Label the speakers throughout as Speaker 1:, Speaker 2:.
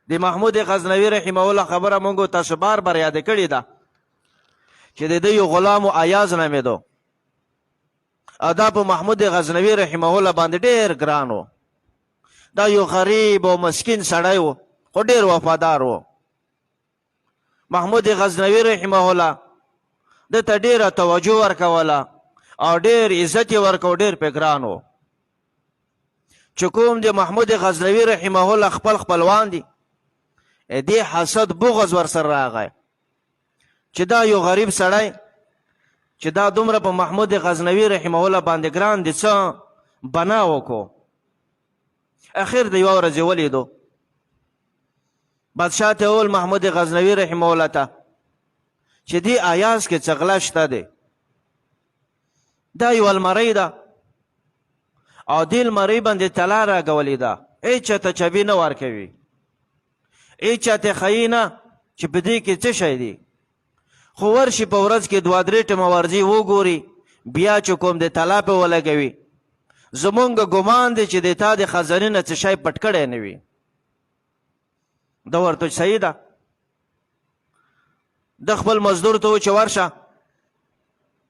Speaker 1: د محمود غزنوي رحمه الله خبره مونږ تاسو بار بار یاد کړې ده چې د ده یو غلام ایاز نومېدو او دا په محمود غزنوي رحمه الله باندې ډېر ګران و. دا یو غریب او مسکین سړی و خو ډېر وفادار و. محمود غزنوي رحمه الله ده ته ډېره توجه ورکوله او ډېر عزت یې ورکو، ډېر پې ګران و. چې کوم د محمود غزنوي رحمه الله خپل خپلوان دي دې حسد بغض ورسره راغی چې دا یو غریب سړی چې دا دومره په محمود غزنوي رحمه الله باندې ګران دي څه بنا وکړو. اخر د یوه ورځې ولیدو بادشاه ته وویل محمود غزنوي رحمه الله ته چې دې ایاز کې څه غله شته دی. دا یو المرۍ ده او دې المرۍ باندې طلا راګولې ده، هېڅ چاته چبي نه ورکوي، هېڅ چاته ښیي نه چې په دې کې څه شی دی. خو ورشي په ورځ کې 2-3 ټمه ورځي وګوري بیا چې کوم د طلا پې ولګوي زمونږ ګمان دی چې د تا د خزانې نه څه شی پټ کړی نه وي. ده ورته صحیح ده. د خپل مزدور ته و چې ورشه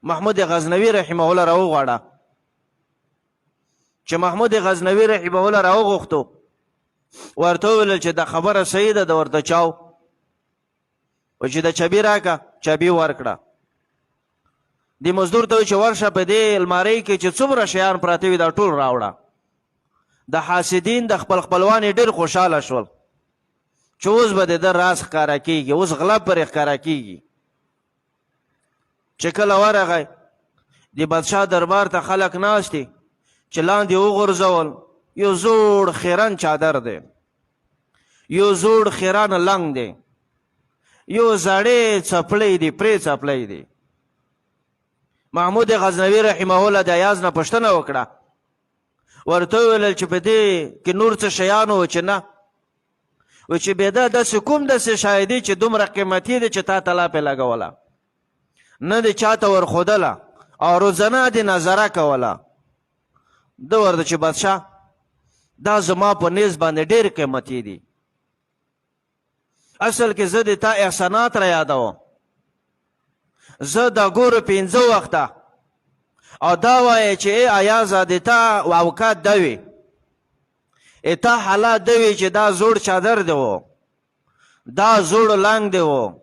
Speaker 1: محمود غزنوي رحمه الله راوغواړه. چې محمود غزنوي رحمه الله راوغوښتو ورته وویل چې دا خبره صحیح ده. د ورته چاو و چې د چبي راکه، چبي ورکړه. د مزدور ته و چې ورشه په دې المارۍ کې چې څومره شیان پراته وي دا ټول راوړه. د حاسدین د خپل خپلوان یې ډېر خوشحاله شول چې اوس به د ده راز ښکاره کېږي، اوس غله پرې ښکاره کېږي. چې کله ورغی د بادشاه دربار ته خلک ناست دي چې لاندې وغورځول یو زوړ خیرن چادر دی، یو زوړ خیرن لنګ دی، یو زړې څپلۍ دی، پرې څپلۍ دی. محمود غزنوي رحمه الله د ایاز نه پوښتنه وکړه، ورته وویل چې په دې کې نور څه شیان و چې نه، و چې بېده داسې کوم داسې شی دی چې دومره قیمتي دی چې تا طلا پې لګوله، نه د چاته ورښودله او روزانه دې نظره کوله. ده ورته چې بادشاه دا زما په نیز باندې ډېر قیمتي دي، اصل کې زه د تا احسانات را یادوم. زه دا ګورو 5 وخته او دا وایې چې ای ایازه د تا اوقات ده وي، تا حالات ده وي چې دا زوړ چادر دی و، دا زوړ لنګ دی و،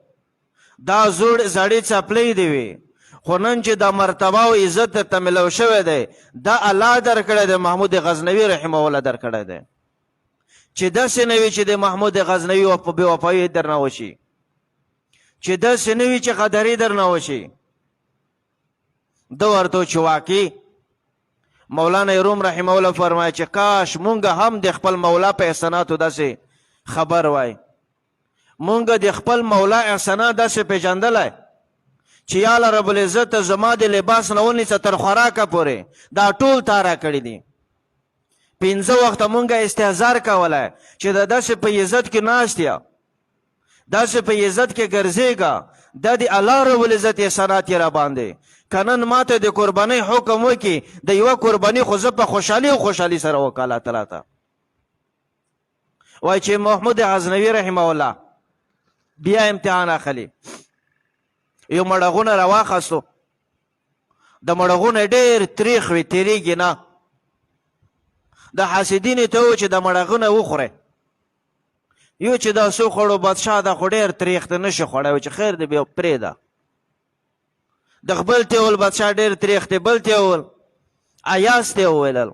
Speaker 1: دا زوړ زړې څپلۍ دی وي، خو نن چې دا مرتبه او عزت درته ملو شوی دی دا الله درکړی دی، محمود غزنوي رحمه الله درکړی دی. چې داسې نه وي چې د محمود غزنوي په بې وفایي درنه وشي، چې داسې نه وي چې غداري درنه وشي. ده ورته چې واقعي مولانا روم رحمه الله فرمایي چې کاش مونږ هم د خپل مولا په احساناتو داسې خبر وای، مونږ د خپل مولا احسانات داسې پېژندلی چې یا الله رب العزت زما د لباس نه ونیسه تر خوراکه پورې دا ټول تا راکړي دي. 5 وخته مونږ استهزار کولی چې د داسې په عزت کې ناست یا داسې په عزت کې ګرځېږه، دا د الله رب العزت احسانات یې را باندې. که نن ماته د قربانۍ حکم وکړي د یوه قرباني خو زه په خوشحالي او خوشحالي سره وکړه الله تعالی ته. وایي چې محمود غزنوي رحمه الله بیا امتحان اخلي، یو مړغونه راواخستو، د مړغونه ډېر تریخ وي، تیریږي نه. د حاسدینې ته و چې د مړغونه وخوری، یو چې دا څو خوړو بادشاه دا خو ډېر تریخ دی نشي خوړی، چې خیر دی بیا پرېږده. د بل ته وویل بادشاه ډېر تریخ دی، بل ته وویل ایاز ته وویلل.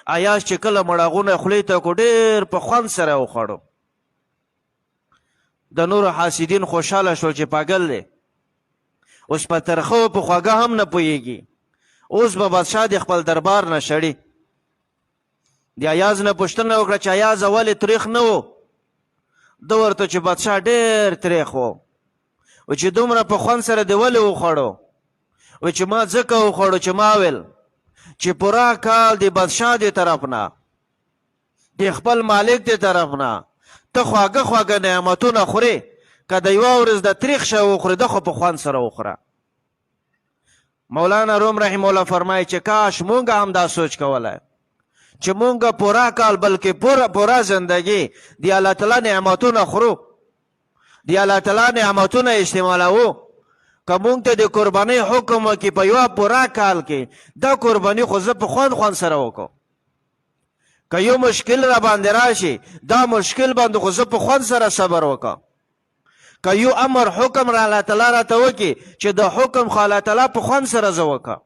Speaker 1: ایاز چې کله مړغونه خولې ته کړو ډېر په خوند سره وخوړو. د نورو حاسدین خوشحاله شول چې پاګل دی، اوس په ترخه او په خوږه هم نه پوهېږي، اوس به بادشاه د خپل دربار نه شړي. د ایاز نه پوښتنه وکړه چې ایازه ولې تریخ نه و؟ ده ورته چې بادشاه ډېر تریخ و، و چې دومره په خوند سره دې ولې وخوړو؟ و چې ما ځکه وخوړو چې ما ویل چې پوره کال د بادشاه دې طرف نه د خپل مالک دې طرف نه ته خواږه خواږه نعمتونه خورې، که د یوه ورځ د تریخ شی وخورې ده خو په خوند سره وخوره. مولانا روم رحمه الله فرمایي چې کاش مونږ هم دا سوچ کولی چې مونږ پورا کال بلکې پورا زندگی دی الله تعالی نعمتونه خورو، دی الله تعالی نعمتونه استعمالوو. که مونږ ته د قربانۍ حکم وکړي په یوه پوره کال کې، دا قرباني خو زه په خوند سره وکړم. که یو مشکل را باندې راشي، دا مشکل باندې خو زه په خوند سره صبر وکړم. که یو امر حکم را الله تعالی راته وکړي چې د حکم خو الله تعالی په خوند سره زه وکړم.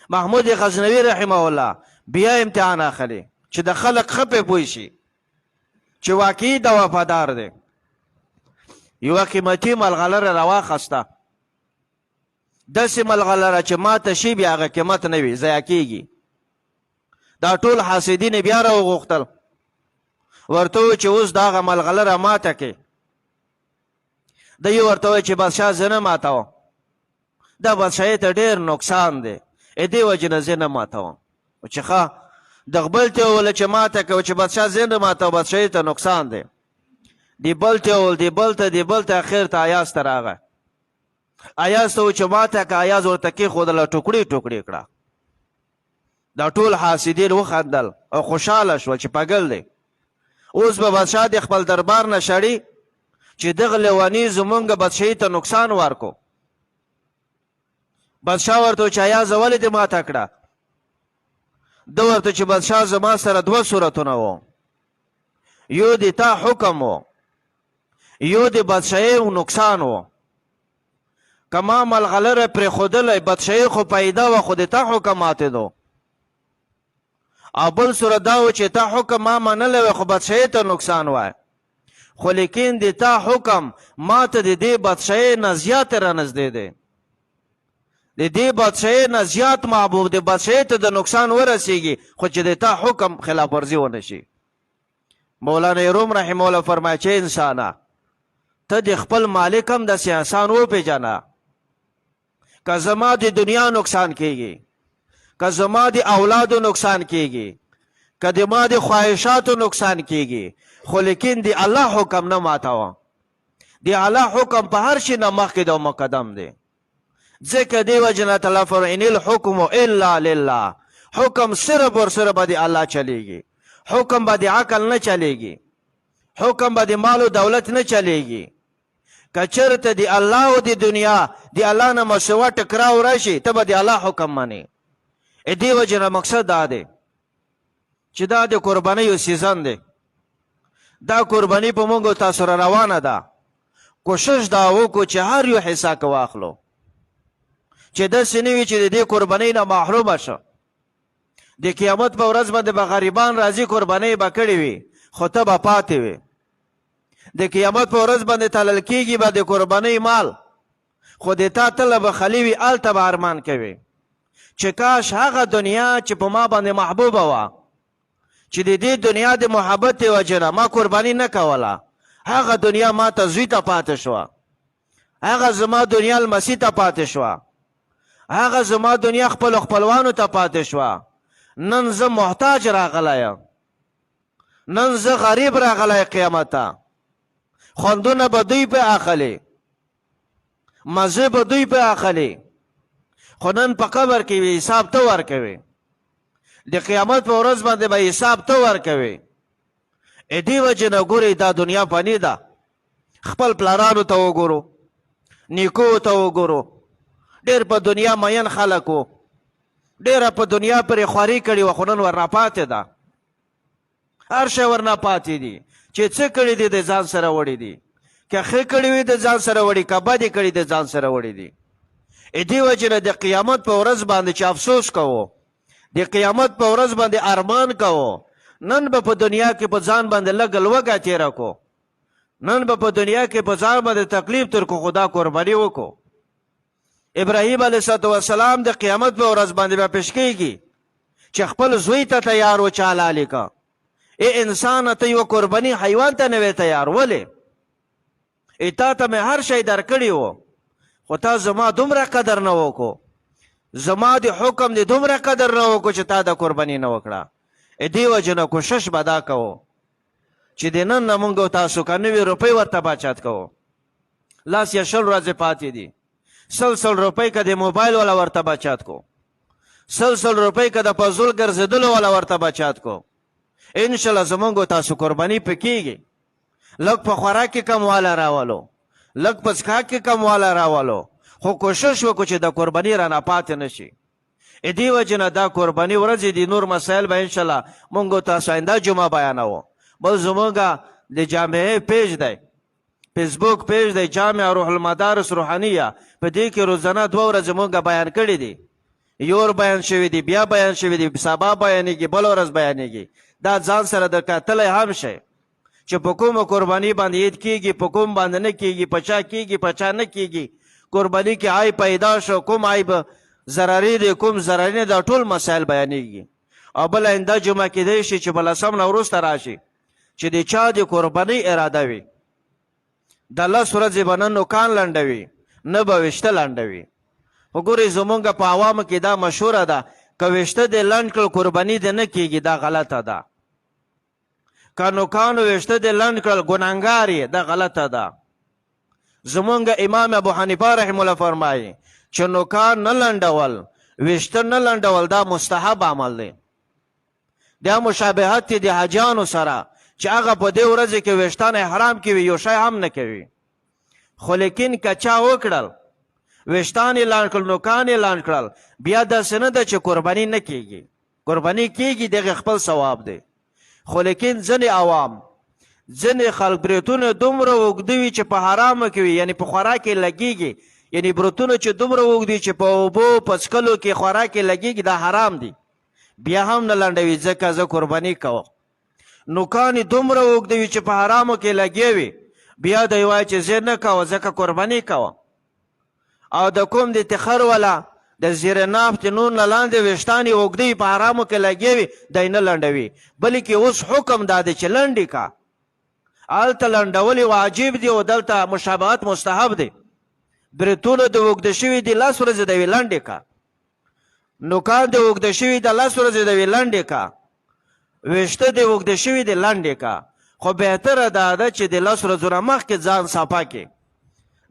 Speaker 1: محمود غزنوي رحمه الله بیا امتحان اخلي چې د خلق ښه پې پوه شي چې واقعي د وفادار دی. یوه قیمتي ملغلره راواخسته، داسې ملغلره چې ماته شي بیا هغه قیمت نه وي، ضایع کېږي. دا ټول حاسدین بیا راوغوښتل، ورته وویل چې اوس د هغه ملغلره ماته کړې. دی ورته وویل چې بادشاه زه نه ماتوم، دا بادشاهۍ ته ډېر نقصان دی، دې وجې نه زه نه ماتوم. چې ښه د بل ته وویله چې ماته کوه چې بادشاه زه نه ماتوم، بادشاهۍ ته نقصان دی. دی بل ته وویل، دی بل ته اخر ته ایاز ته راغی. ایاز ته وویل چې ماته که، ایاز ورته کېښودله، ټوکړې ټوکړې کړه. دا ټول حاسدین وخندل او خوشحاله شول چې پګل دی. اوس به بادشاه د خپل دربار نه شړي چې دغه لیوني زمونږ بادشاهۍ ته نقصان ورکو. بادشاه ورته وویل چې ایازه ولې دې ماته کړه؟ ده ورته چې بادشاه زما سره دوه صورتونه وو، یو د تا حکم و، یو د بادشاهۍ نقصان و. که ما ملغلره پرېښودلی بادشاهۍ خو پیدا وه، خو د تا حکم ماتېدو. او بل صورت دا و چې تا حکم ما منلی وی خو بادشاهۍ ته نقصان وای، خو لیکن د تا حکم ما ته د دې بادشاهۍ نه زیات رانږدې دی، د دې بادشاهۍ نه زیات محبوب دی. بادشاهۍ ته د نقصان ورسیږي خو چې د تا حکم خلاف ورزي ونه شي. مولانا روم رحمه الله فرمایي چې انسانه ته د خپل مالک هم داسې احسان وپېژنه، که زما د دنیا نقصان کېږي، که زما د اولادو نقصان کېږي، که د ما د خواهشاتو نقصان کېږي، خو لیکن د الله حکم نه ماتوه. د الله حکم په هر شي نه مخکې دی او مقدم دی. ځکه دې وجې نه تعالی فرمایي ان الحکم الا لله، حکم صرف اور صرف به د الله چلیږي، حکم به د عقل نه چلیږي، حکم به د مال و دولت نه چلیږي. که چېرته د الله او د دنیا د الله نه مسوه ټکراو راشي، ته به د الله حکم منې. دې وجې نه مقصد دا دی چې دا د قربانیو سیزن دی. دا قرباني په موږ تاسو سره روانه ده. کوشش دا وکړو چې هر یو حصه که واخلو، چې داسې نه وي چې د دې قربانۍ نه محرومه شو. د قیامت په ورځ باندې به غریبان راځي، قربانۍ به کړې وي خو ته به پاتې وي. د قیامت په ورځ باندې تلل کېږي به د قربانۍ مال، خو د تا تله به خالي وي، هلته به ارمان کوي چې کاش هغه دنیا چې په ما باندې محبوبه وه، چې د دې دنیا د محبت د وجې نه ما قرباني نه کوله، هغه دنیا ما ته زوی ته پاتې شوه، هغه زما دنیا لمسي ته پاتې شوه، هغه زما دنیا خپلو خپلوانو ته پاتې شوه. نن زه محتاج راغلی یم، نن زه غریب راغلی قیامت ته. خوندونه به دوی پې اخلي، مزه به دوی پې اخلي، خو نن په قبر کې به حساب ته ورکوي. د قیامت په ورځ باندې به حساب ته ورکوي. دې وجې نه ګورئ دا دنیا فاني ده. خپل پلارانو ته وګورو، نیکو ته وګورو، ډېر په دنیا مین خلک وو، ډېره په دنیا پرې خواري کړې وه، خو نن ورنه پاتې ده. هر شی ورنه پاتې دي. چې څه کړي دي د ځان سره وړي دي، که ښه کړي وي د ځان سره وړي، که بدې کړي د ځان سره وړي دي. دې وجې نه د قیامت په ورځ باندې چې افسوس کوو، د قیامت په ورځ باندې ارمان کوو، نن به په دنیا کې په ځان باندې لږ لوږه تېره کو، نن به په دنیا کې په ځان باندې تکلیف تر کو، خدا قرباني وکړو. ابراهیم علیه السلام د قیامت په ورځ باندې به پیش کېږي چې خپل زوی ته تیار و چې حلالې کا. انسان ته یو قرباني حیوان ته نه وی تیار. ولې؟ تا ته مې هر شی درکړی و، خو تا زما دومره قدر نه وکړو، زما د حکم د دومره قدر نه وکړو چې تا د قرباني نه وکړه. دې وجې نه کوشش به دا کوو چې د نن نه مونږ تاسو که 90 روپۍ ورته بچت کوو، لاس یې 100 ورځې پاتې دي، 100 روپۍ که د موبایل والا ورته بچت کو، سل روپۍ که د فضول ګرځېدلو والا ورته بچات کو انشاءالله زمونږ تاسو قرباني په کېږي. لږ په خوراک کې کمواله راولو، لږ په څښاک کې کمواله راولو، خو کوشش وکړو چې د قرباني رانه پاتې نه شي. دې وجې نه دا قرباني ورځې دي نور مسایل به انشاءالله مونږ تاسو آینده جمعه بیانوو. بل زمونږ د جامعې پیج دی، فیسبوک پیج دی، جامع روح المدارس روحانیه. په دې کې روزانه 2 ورځې مونږ بیان کړي دي، یور بیان شوي دي، بیا بیان شوي دي، سبا بیانېږي، بل ورځ بیانېږي. دا ځان سره د کتلی هم شي چې په کومه قرباني باندې عید کېږي، په کوم باندې نه کېږي، په چا کېږي، په چا نه کېږي. قرباني کې عیب پیدا شو، کوم عیب ضرري دی، کوم ضرري نه، دا ټول مسایل بیانېږي. او بل آینده جمعه کېدی شي چې په 10 نه وروسته راشي چې د چا د قربانۍ اراده وي، د 10 ورځې به نه نوکان لنډوي نه به ویشته لنډوي. وګورئ زمونږ په عوامو کې دا مشهوره ده که ویشته دې لنډ کړل قرباني دې نه کېږي، دا غلطه ده. که نوکانو ویشته دې لنډ کړل ګناهګار یې، دا غلطه ده. زمونږ امام ابو حنیفه رحمه الله فرمایي چې نوکان نه لنډول، ویشته نه لنډول دا مستحب عمل دی. دا مشابهت دی د حاجیانو سره چې هغه په دې ورځې کې ویشتان احرام کوي، یو شی هم نه کوي. خو لیکن که چا وکړل ویشتان یې لاند کړل، نوکان یې لاند کړل، بیا داسې نه ده چې قرباني نه کېږي. قرباني کېږي، دغه خپل ثواب دی. خو لیکن ځینې عوام، ځینې خلک بریتونه دومره اوږده وي چې په حرامو کې وي، یعنی په خوراک کې لګېږي. یعنی بریتونه چې دومره اوږده وي چې په اوبو په څښلو کې خوراک کې لګېږي، دا حرام دی. بیا هم نه لنډوي ځکه زه قرباني کوم. نوکان دومره اوږده وي چې په حرامو کې لګې وي، بیا دی وایي چې زه نه کوم ځکه قرباني کوم. او د کوم د تخر والا د زیر نافت نون نه لاندې ویښتان یې اوږده په حرامو کې لګې وي، دی نه لنډوي. بلکې اوس حکم دا دی چې لنډې کا. هلته لنډول واجب دي او دلته مشابهت مستحب دی. بریتونه د اوږده شوي دي 10 ورځې د وي لنډې کا، نوکان د اوږده شوي د 10 ورځې د وي لنډې کا، ویښته د اوږده شوي د لنډې کا. خو بهتره دا ده چې د 10 ورځو نه مخکې ځان صفا کړي،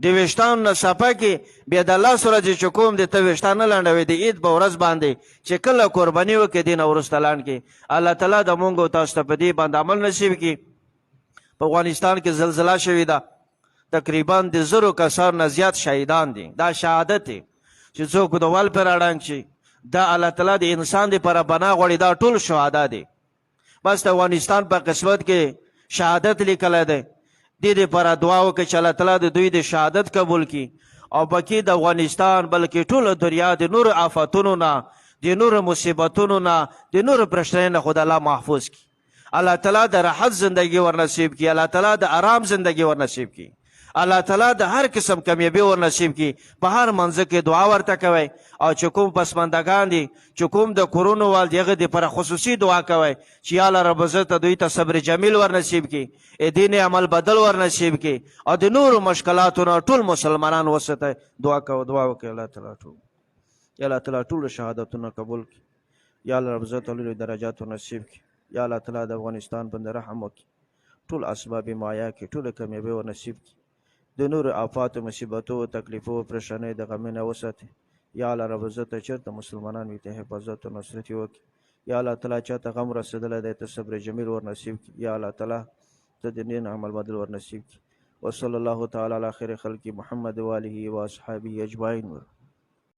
Speaker 1: د ویښتانو نه صفا کړي، بیا د 10 ورځې چې کوم د ته ویښتان نه لنډوي د عید په ورځ باندې چې کله قرباني وکړي دې نه وروسته لنډ کړي. الله تعالی د مونږ او تاسو ته په دې باندې عمل نصیب کړي. په افغانستان کې زلزله شوې ده، تقریبا د 1000 کسانو نه زیات شهیدان دي. دا شهادت دی چې څوک د ول پر اړنګ شي، دا الله تعالی د انسان لپاره پناه غواړي. دا ټول شهدا دي. بس د افغانستان په قسمت کې شهادت لیکلی دی. دې دپاره دعا وکړئ چې الله تعالی د دوی د شهادت قبول کړي او پکې د افغانستان بلکې ټوله دنیا د نورو آفتونو نه، د نورو مصیبتونو نه، د نورو پرېشانۍ نه خدای الله محفوظ کړي. الله تعالی د راحت زندگی ورنصیب کړي، الله تعالی د آرام زندگی ورنصیب کړي، الله تعالی د هر قسم کامیابی ورنصیب کړي. په هر منځ کې دعا ورته کوئ. او چې کوم پسماندگان دي، چې کوم د کورونو وال دي، هغه دپاره خصوصي دعا کوئ چې یا الله رب عزت دوی ته صبر جمیل ورنصیب کړي، دین عمل بدل ورنصیب کړي او د نورو مشکلاتو نه ټول مسلمانان وساتئ. دعا کوو، دعا وکړئ. الله تعالی ټول یا الله تعالی ټول شهادتونه قبول کړي. یا الله رب عزت لوی درجات نصیب کړي. یا الله تعالی د افغانستان باندې رحم وکړي، ټول اسباب مایا کې ټول کامیابی ورنصیب کړي، د نورو آفات مصیبتو تکلیفو پریشانۍ د غم نه وساتي. یا الله رب عزت چېرته مسلمانان وي ته حفاظت او نصرت وکړي. یا الله تعالی چاته غم رسېدلی دی ته صبر جمیل ورنصیب کړي. یا الله تعالی ته د دین عمل بدل ورنصیب کړي. وصلی الله تعالی علی خیر خلق محمد و آله و اصحابه اجمعین.